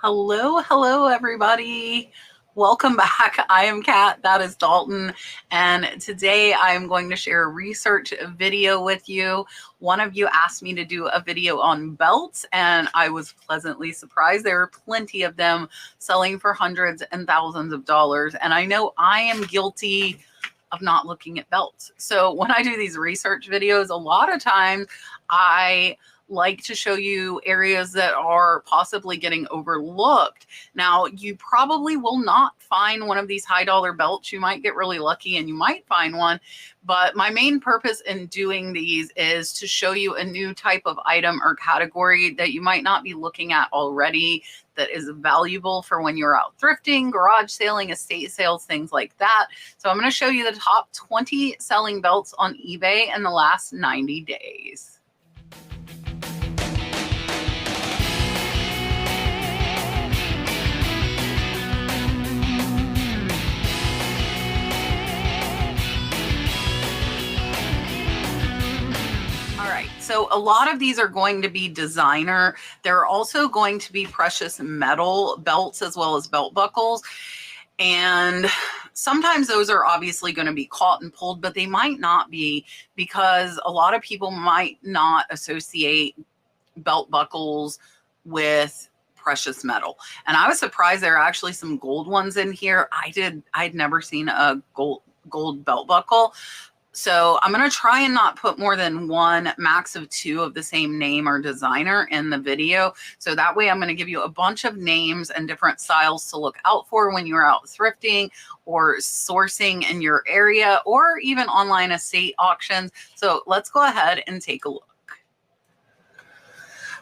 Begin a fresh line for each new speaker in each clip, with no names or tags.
Hello, everybody. Welcome back. I am Kat, that is Dalton, and today I am going to share a research video with you. One of you asked me to do a video on belts, and I was pleasantly surprised. There are plenty of them selling for hundreds and thousands of dollars, and I know I am guilty of not looking at belts. So when I do these research videos, a lot of times I like to show you areas that are possibly getting overlooked. Now, you probably will not find one of these high dollar belts. You might get really lucky and you might find one. But my main purpose in doing these is to show you a new type of item or category that you might not be looking at already, that is valuable for when you're out thrifting, garage sailing, estate sales, things like that. So I'm going to show you the top 20 selling belts on eBay in the last 90 days. So a lot of these are going to be designer. There are also going to be precious metal belts as well as belt buckles. And sometimes those are obviously going to be caught and pulled, but they might not be, because a lot of people might not associate belt buckles with precious metal. And I was surprised there are actually some gold ones in here. I'd never seen a gold belt buckle. So I'm going to try and not put more than one, max of two of the same name or designer in the video. So that way I'm going to give you a bunch of names and different styles to look out for when you're out thrifting or sourcing in your area, or even online estate auctions. So let's go ahead and take a look.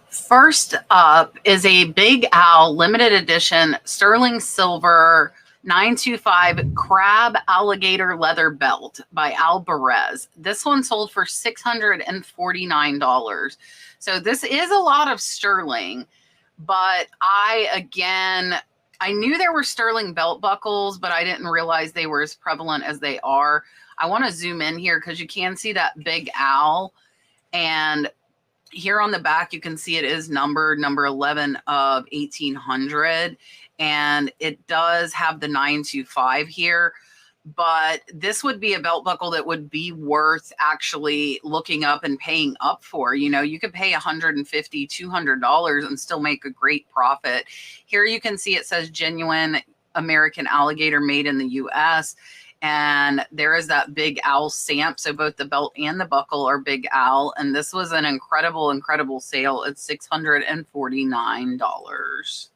First up is a Big Al limited edition sterling silver 925 crab alligator leather belt by Al Barez. This one sold for $649. So this is a lot of sterling, but I knew there were sterling belt buckles, but I didn't realize they were as prevalent as they are. I want to zoom in here because you can see that Big Al, and here on the back you can see it is numbered number 11 of 1800. And it does have the 925 here, but this would be a belt buckle that would be worth actually looking up and paying up for. You know, you could pay $150, $200 and still make a great profit. Here you can see it says genuine American alligator made in the US. And there is that Big Al stamp. So both the belt and the buckle are Big Al. And this was an incredible sale at $649.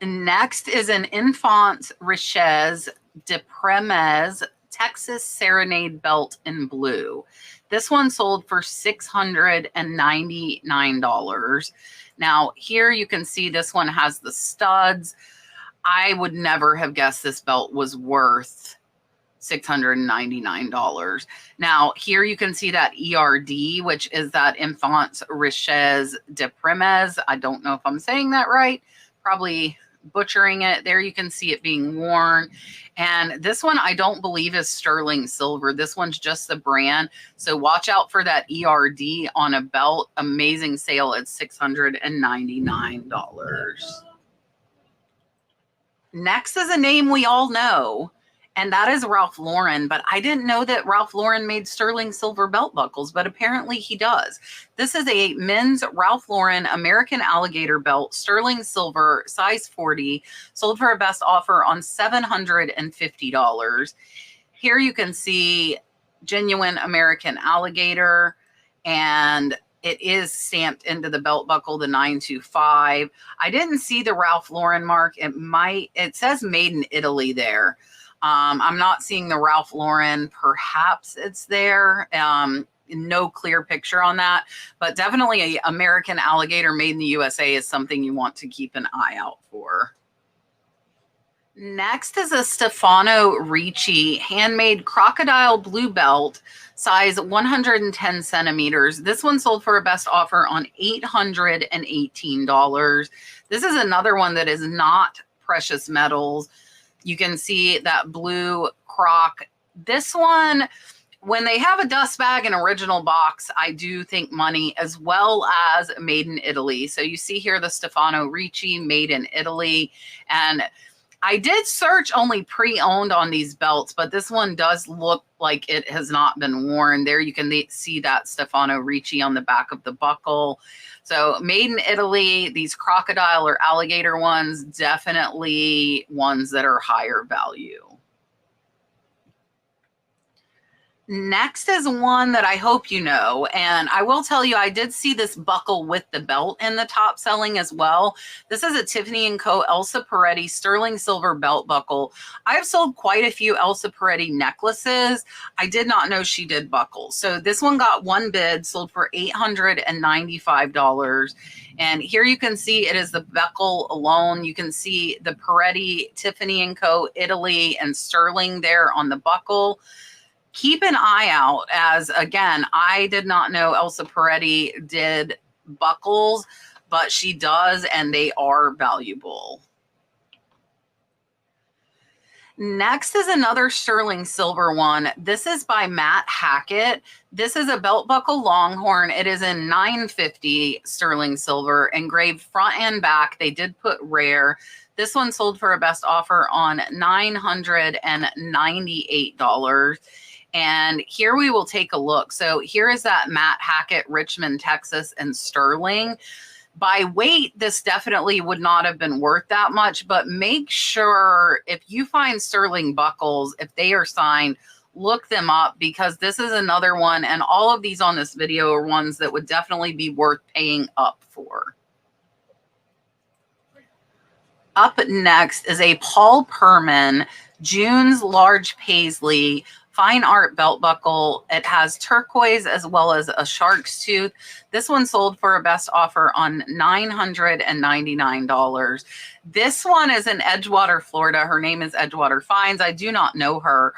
Next is an Enfants Richesse de Premes Texas Serenade belt in blue. This one sold for $699. Now here you can see this one has the studs. I would never have guessed this belt was worth $699. Now here you can see that ERD, which is that Enfants Richesse de Premes. I don't know if I'm saying that right. Probably butchering it. There you can see it being worn. And this one I don't believe is sterling silver. This one's just the brand. So watch out for that ERD on a belt. Amazing sale at $699. Next is a name we all know, and that is Ralph Lauren. But I didn't know that Ralph Lauren made sterling silver belt buckles, but apparently he does. This is a men's Ralph Lauren American alligator belt, sterling silver, size 40, sold for a best offer on $750. Here you can see genuine American alligator, and it is stamped into the belt buckle, the 925. I didn't see the Ralph Lauren mark. It says made in Italy there. I'm not seeing the Ralph Lauren. Perhaps it's there. No clear picture on that, but definitely an American alligator made in the USA is something you want to keep an eye out for. Next is a Stefano Ricci handmade crocodile blue belt, size 110 centimeters. This one sold for a best offer on $818. This is another one that is not precious metals. You can see that blue croc. This one when they have a dust bag and original box, I do think money, as well as made in Italy. So you see here the Stefano Ricci made in Italy. And I did search only pre-owned on these belts, but this one does look like it has not been worn. There you can see that Stefano Ricci on the back of the buckle. So made in Italy, these crocodile or alligator ones, definitely ones that are higher value. Next is one that I hope you know, and I will tell you, I did see this buckle with the belt in the top selling as well. This is a Tiffany & Co. Elsa Peretti sterling silver belt buckle. I've sold quite a few Elsa Peretti necklaces. I did not know she did buckles. So this one got one bid, sold for $895. And here you can see it is the buckle alone. You can see the Peretti, Tiffany & Co. Italy, and sterling there on the buckle. Keep an eye out, as again, I did not know Elsa Peretti did buckles, but she does, and they are valuable. Next is another sterling silver one. This is by Matt Hackett. This is a belt buckle Longhorn. It is in 950 sterling silver, engraved front and back. They did put rare. This one sold for a best offer on $998. And here we will take a look. So here is that Matt Hackett, Richmond, Texas, and sterling. By weight, this definitely would not have been worth that much, but make sure if you find sterling buckles, if they are signed, look them up, because this is another one. And all of these on this video are ones that would definitely be worth paying up for. Up next is a Paul Perman June's Large Paisley fine art belt buckle. It has turquoise as well as a shark's tooth. This one sold for a best offer on $999. This one is in Edgewater, Florida. Her name is Edgewater Finds. I do not know her,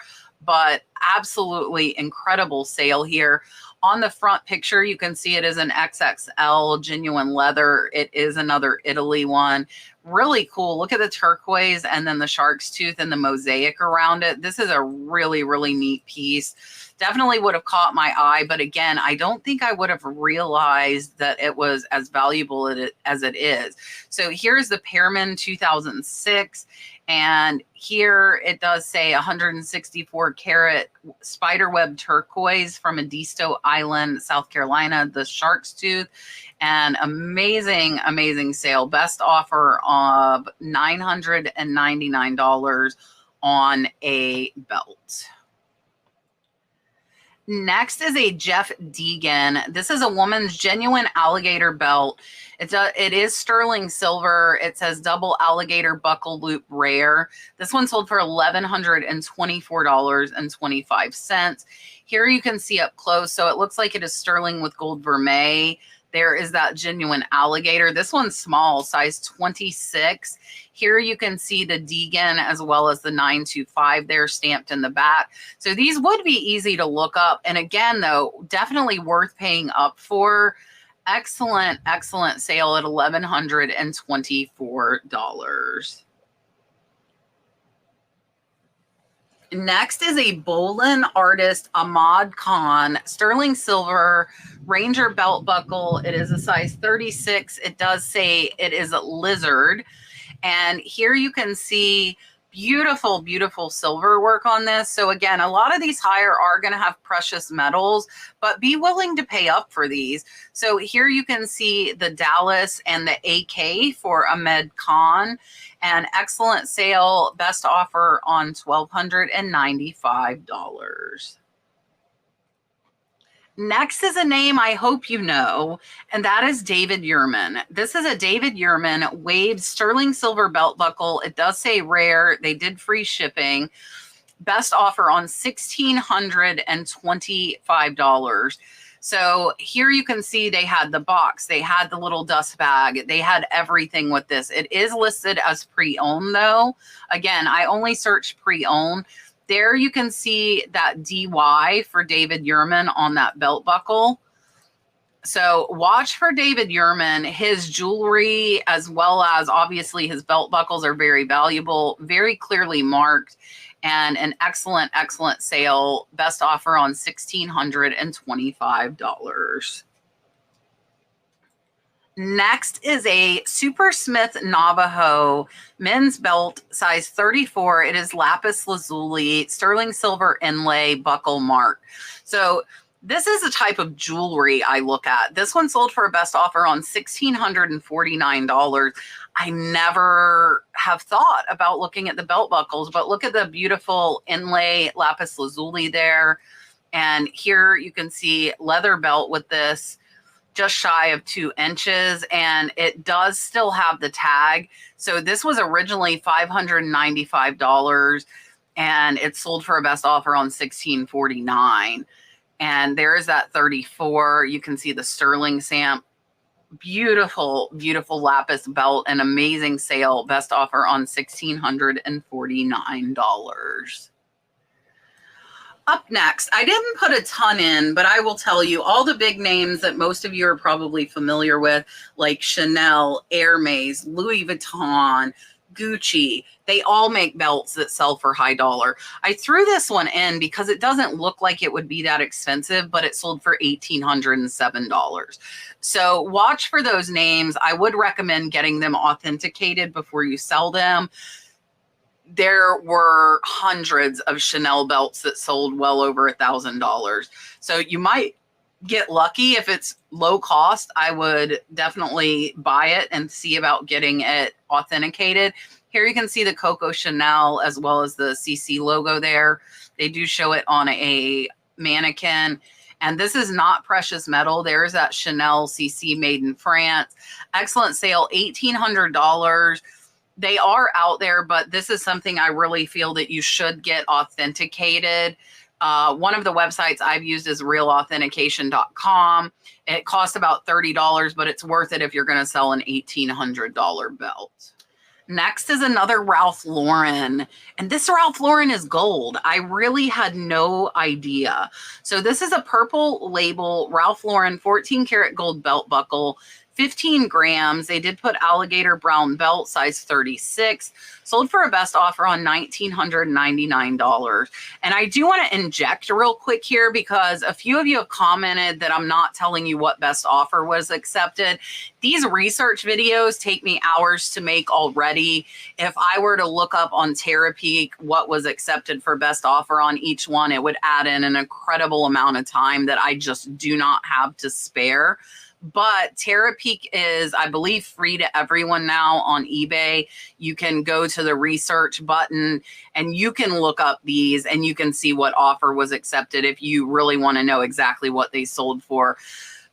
but absolutely incredible sale here. On the front picture, you can see it is an XXL genuine leather. It is another Italy one. Really cool. Look at the turquoise and then the shark's tooth and the mosaic around it. This is a really, really neat piece. Definitely would have caught my eye, but again, I don't think I would have realized that it was as valuable as it is. So here's the Pearman 2006. And here it does say 164 karat spiderweb turquoise from Edisto Island, South Carolina, the shark's tooth. And amazing, amazing sale. Best offer of $999 on a belt. Next is a Jeff Deegan. This is a woman's genuine alligator belt. It is sterling silver. It says double alligator buckle loop rare. This one sold for $1,124.25. Here you can see up close. So it looks like it is sterling with gold vermeil. There is that genuine alligator. This one's small, size 26. Here you can see the Deegan as well as the 925 there stamped in the back. So these would be easy to look up. And again, though, definitely worth paying up for. Excellent, excellent sale at $1,124. Next is a Bolin artist Ahmad Khan sterling silver Ranger belt buckle. It is a size 36. It does say it is a lizard. And here you can see beautiful, beautiful silver work on this. So again, a lot of these higher are going to have precious metals, but be willing to pay up for these. So here you can see the Dallas and the AK for Ahmed Khan. An excellent sale, best offer on $1,295. Next is a name I hope you know, and that is David Yurman. This is a David Yurman waved sterling silver belt buckle. It does say rare. They did free shipping. Best offer on $1,625. So here you can see they had the box, they had the little dust bag, they had everything with this. It is listed as pre-owned though. Again, I only searched pre-owned. There you can see that DY for David Yurman on that belt buckle. So watch for David Yurman. His jewelry as well as obviously his belt buckles are very valuable, very clearly marked. and an excellent, excellent sale. Best offer on $1,625. Next is a Super Smith Navajo men's belt, size 34. It is lapis lazuli, sterling silver inlay, buckle mark. So this is a type of jewelry I look at. This one sold for a best offer on $1,649. I never have thought about looking at the belt buckles, but look at the beautiful inlay lapis lazuli there. And here you can see leather belt with this, just shy of 2 inches, and it does still have the tag. So this was originally $595, and it sold for a best offer on $1,649. And there is that 34. You can see the sterling stamp. Beautiful, beautiful lapis belt, an amazing sale. Best offer on $1,649. Up next, I didn't put a ton in, but I will tell you all the big names that most of you are probably familiar with, like Chanel, Hermes, Louis Vuitton, Gucci. They all make belts that sell for high dollar. I threw this one in because it doesn't look like it would be that expensive, but it sold for $1,807. So watch for those names. I would recommend getting them authenticated before you sell them. There were hundreds of Chanel belts that sold well over $1,000. So you might get lucky if it's low cost. I would definitely buy it and see about getting it authenticated. Here you can see the Coco Chanel as well as the CC logo there. They do show it on a mannequin. And this is not precious metal. There's that Chanel CC made in France. Excellent sale, $1,800. They are out there, but this is something I really feel that you should get authenticated. One of the websites I've used is realauthentication.com. It costs about $30, but it's worth it if you're going to sell an $1,800 belt. Next is another Ralph Lauren, and this Ralph Lauren is gold. I really had no idea. So this is a purple label Ralph Lauren 14 karat gold belt buckle, 15 grams. They did put alligator brown belt, size 36, sold for a best offer on $1,999. And I do want to inject real quick here because a few of you have commented that I'm not telling you what best offer was accepted. These research videos take me hours to make already. If I were to look up on Terapeak what was accepted for best offer on each one, it would add in an incredible amount of time that I just do not have to spare. But Terapeak is, I believe, free to everyone now on eBay. You can go to the research button and you can look up these and you can see what offer was accepted if you really want to know exactly what they sold for.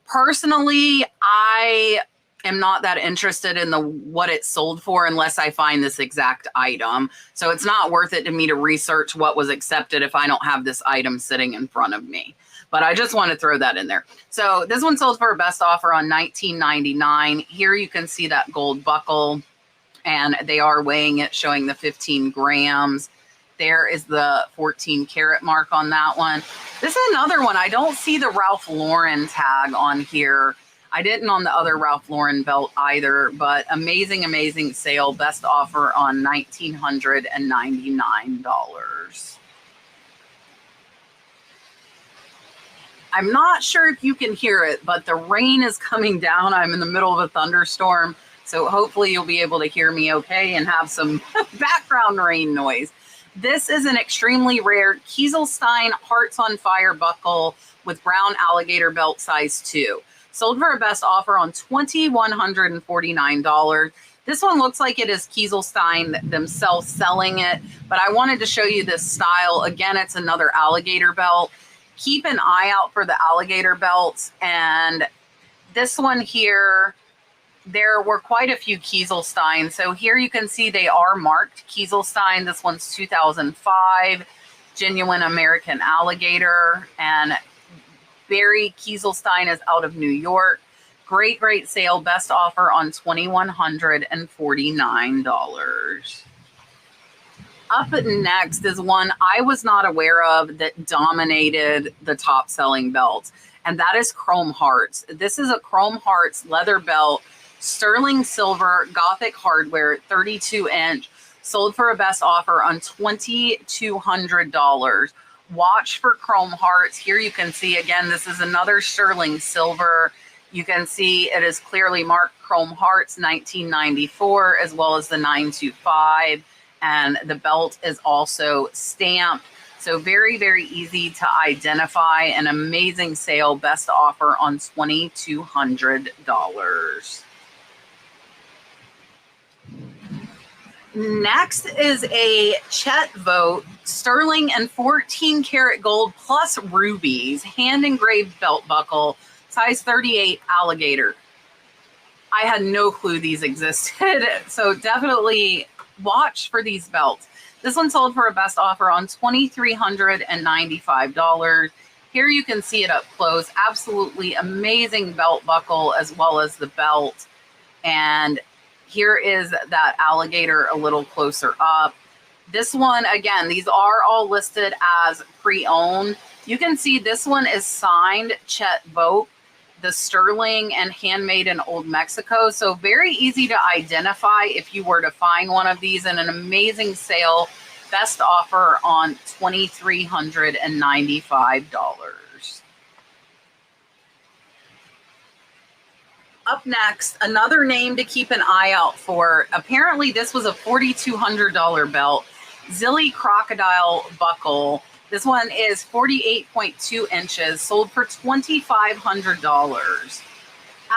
Personally, I am not that interested in what it sold for unless I find this exact item. So it's not worth it to me to research what was accepted if I don't have this item sitting in front of me. But I just want to throw that in there. So this one sold for a best offer on $19.99. Here you can see that gold buckle, and they are weighing it, showing the 15 grams. There is the 14 karat mark on that one. This is another one. I don't see the Ralph Lauren tag on here. I didn't on the other Ralph Lauren belt either, but amazing, amazing sale. Best offer on $1,999. I'm not sure if you can hear it, but the rain is coming down. I'm in the middle of a thunderstorm, so hopefully you'll be able to hear me okay and have some background rain noise. This is an extremely rare Kieselstein Hearts on Fire buckle with brown alligator belt, size 2. Sold for a best offer on $2,149. This one looks like it is Kieselstein themselves selling it, but I wanted to show you this style. Again, it's another alligator belt. Keep an eye out for the alligator belts. And this one here, there were quite a few Kieselstein. So here you can see they are marked Kieselstein. This one's 2005, genuine American alligator. And Barry Kieselstein is out of New York. Great, great sale. Best offer on $2,149. Up next is one I was not aware of that dominated the top selling belts, and that is Chrome Hearts. This is a Chrome Hearts leather belt, sterling silver, Gothic hardware, 32 inch, sold for a best offer on $2,200. Watch for chrome hearts. Here you can see, again, this is another sterling silver. You can see it is clearly marked chrome hearts 1994, as well as the 925, and the belt is also stamped. So very, very easy to identify. An amazing sale, best offer on $2,200. Next is a Chet Vote sterling and 14 karat gold plus rubies hand engraved belt buckle, size 38 alligator. I had no clue these existed, so definitely watch for these belts. This one sold for a best offer on $2,395. Here you can see it up close. Absolutely amazing belt buckle as well as the belt. And here is that alligator a little closer up. This one, again, these are all listed as pre-owned. You can see this one is signed Chet Vote, the sterling, and handmade in Old Mexico. So very easy to identify if you were to find one of these, and an amazing sale. Best offer on $2,395. Up next, another name to keep an eye out for. Apparently this was a $4,200 belt. Zilly Crocodile buckle. This one is 48.2 inches, sold for $2,500.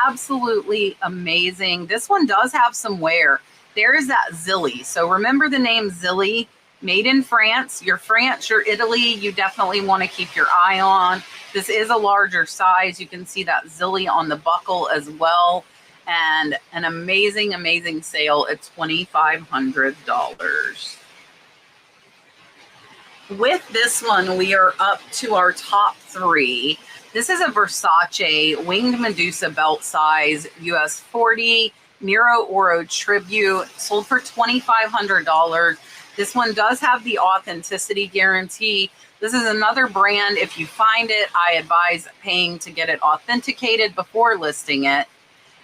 Absolutely amazing. This one does have some wear. There is that Zilly. So remember the name Zilly, made in France. Your France, your Italy, you definitely want to keep your eye on. This is a larger size. You can see that Zilly on the buckle as well. And an amazing, amazing sale at $2,500. With this one, we are up to our top three. This is a Versace Winged Medusa belt size, US 40, Nero Oro Tribute, sold for $2,500. This one does have the authenticity guarantee. This is another brand. If you find it, I advise paying to get it authenticated before listing it.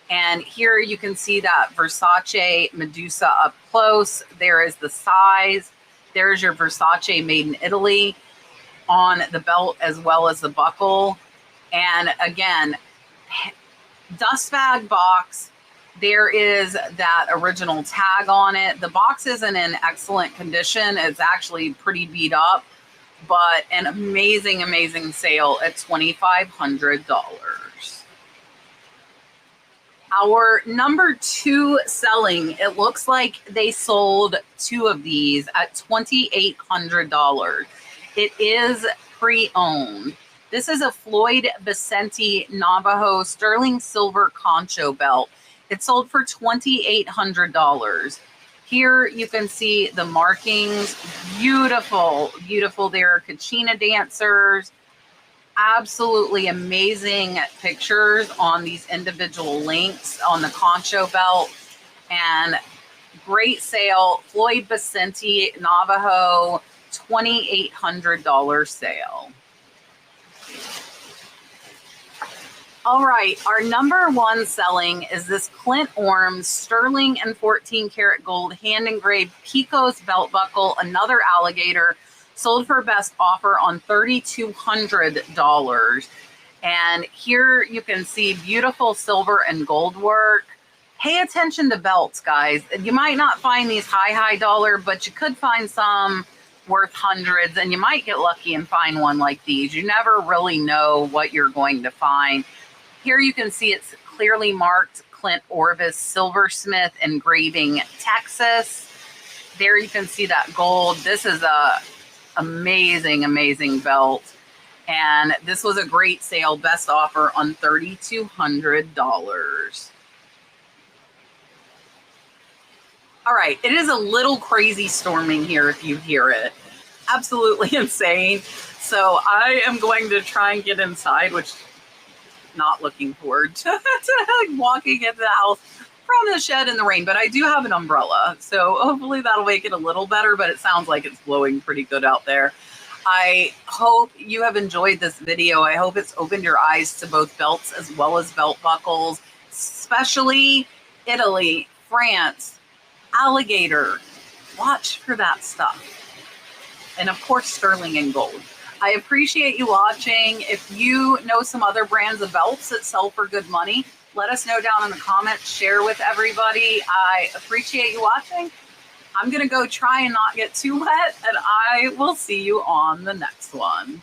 And here you can see that Versace Medusa up close. There is the size. There's your Versace made in Italy on the belt as well as the buckle. And again, dust bag box. There is that original tag on it. The box isn't in excellent condition. It's actually pretty beat up, but an amazing, amazing sale at $2,500. Our number two selling, it looks like they sold two of these at $2,800. It is pre-owned. This is a Floyd Vicente Navajo sterling silver concho belt. It sold for $2,800. Here you can see the markings. Beautiful, beautiful. There are Kachina dancers. Absolutely amazing pictures on these individual links on the concho belt. And great sale. Floyd Vicente Navajo, $2,800 sale. All right, our number one selling is this Clint Orms sterling and 14 karat gold hand engraved Picos belt buckle, another alligator, sold for best offer on $3,200. And here you can see beautiful silver and gold work. Pay attention to belts, guys. You might not find these high dollar, but you could find some worth hundreds, and you might get lucky and find one like these. You never really know what you're going to find. Here you can see it's clearly marked Clint Orvis Silversmith engraving Texas. There you can see that gold. This is a amazing, amazing belt. And this was a great sale, best offer on $3,200. All right, it is a little crazy storming here if you hear it. Absolutely insane. So I am going to try and get inside, which not looking forward to walking into the house from the shed in the rain, but I do have an umbrella, so hopefully that'll make it a little better, but it sounds like it's blowing pretty good out there. I hope you have enjoyed this video. I hope it's opened your eyes to both belts as well as belt buckles, especially Italy, France, alligator, Watch for that stuff. And of course, sterling and gold. I appreciate you watching. If you know some other brands of belts that sell for good money, let us know down in the comments. Share with everybody. I appreciate you watching. I'm going to go try and not get too wet, and I will see you on the next one.